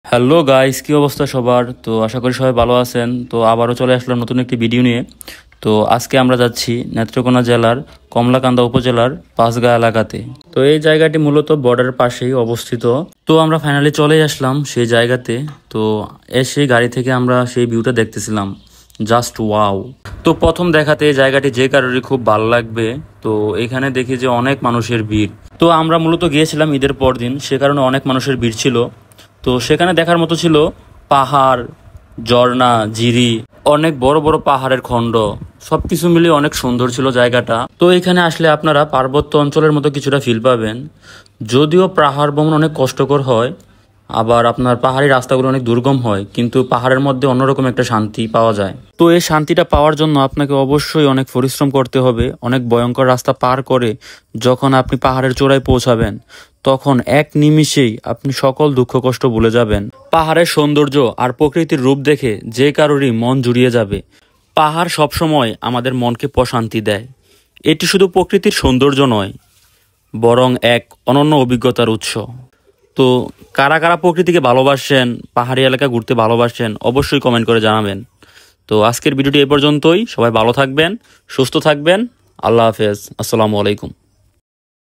Hello guys, কি অবস্থা সবার? তো আশা করি সবাই ভালো আছেন। তো আবারও চলে আসলাম নতুন একটি ভিডিও নিয়ে। তো আজকে আমরা যাচ্ছি নেত্রকোনা জেলার কমলাকান্দা উপজেলার পাঁচগাঁ এলাকাতে। তো এই জায়গাটি মূলত বর্ডারের পাশেই অবস্থিত। তো আমরা ফাইনালি চলে আসলাম সেই জায়গাতে। তো এসে গাড়ি থেকে আমরা সেই ভিউটা দেখতেছিলাম, জাস্ট ওয়াও। তো প্রথম দেখাতে এই জায়গাটি যে কারোরই খুব ভালো লাগবে। তো এখানে দেখি যে অনেক মানুষের ভিড়। তো আমরা মূলত গিয়েছিলাম ঈদের পর দিন, সে কারণে অনেক মানুষের ভিড় ছিল। তো সেখানে দেখার মতো ছিল পাহাড়, ঝর্ণা, ঝিরি, অনেক বড় বড় পাহাড়ের খণ্ড, সবকিছু মিলিয়ে অনেক সুন্দর ছিল জায়গাটা। তো এখানে আসলে আপনারা পার্বত্য অঞ্চলের মতো কিছুটা ফিল পাবেন। যদিও পাহাড় ভ্রমণ অনেক কষ্টকর হয়, আবার আপনার পাহাড়ি রাস্তাগুলো অনেক দুর্গম হয়, কিন্তু পাহাড়ের মধ্যে অন্যরকম একটা শান্তি পাওয়া যায়। তো এই শান্তিটা পাওয়ার জন্য আপনাকে অবশ্যই অনেক পরিশ্রম করতে হবে। অনেক ভয়ঙ্কর রাস্তা পার করে যখন আপনি পাহাড়ের চূড়ায় পৌঁছাবেন, তখন এক নিমিষেই আপনি সকল দুঃখ কষ্ট ভুলে যাবেন। পাহাড়ের সৌন্দর্য আর প্রকৃতির রূপ দেখে যে কারোরই মন জুড়িয়ে যাবে। পাহাড় সবসময় আমাদের মনকে প্রশান্তি দেয়। এটি শুধু প্রকৃতির সৌন্দর্য নয়, বরং এক অনন্য অভিজ্ঞতার উৎস। তো কারা কারা প্রকৃতিকে ভালোবাসেন, পাহাড়ি এলাকা ঘুরতে ভালোবাসেন, অবশ্যই কমেন্ট করে জানাবেন। তো আজকের ভিডিওটি এ পর্যন্তই। সবাই ভালো থাকবেন, সুস্থ থাকবেন। আল্লাহ হাফেজ, আসসালামু আলাইকুম।